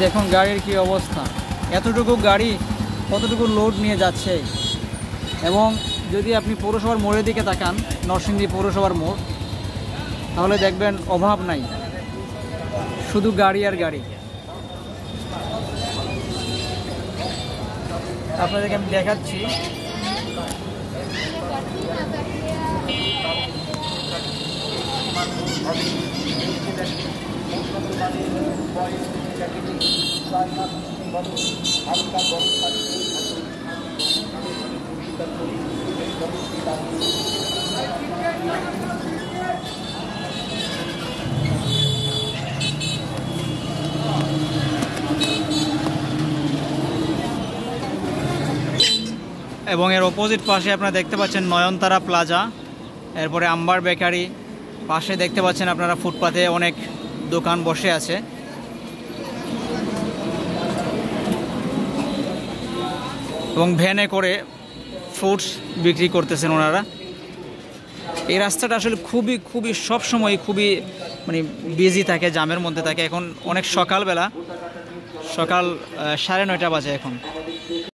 দেখুন গাড়ির কি অবস্থা, এতটুকু গাড়ি কতটুকু লোড নিয়ে যাচ্ছে। এবং যদি আপনি পৌরসভার মোড়ের দিকে তাকান, নরসিংদী পৌরসভার মোড়, তাহলে দেখবেন অভাব নাই, শুধু গাড়ি আর গাড়ি। আপনাদেরকে আমি দেখাচ্ছি। এবং এর অপোজিট পাশে আপনারা দেখতে পাচ্ছেন নয়নতারা প্লাজা, এরপরে আম্বার বেকারি, পাশে দেখতে পাচ্ছেন আপনারা ফুটপাতে অনেক দোকান বসে আছে। এবং ভ্যানে করে ফ্রুটস বিক্রি করতেছেন ওনারা। এই রাস্তাটা আসলে খুবই সবসময় খুবই মানে বিজি থাকে, জামের মধ্যে থাকে। এখন অনেক সকালবেলা, সকাল 9:30 বাজে এখন।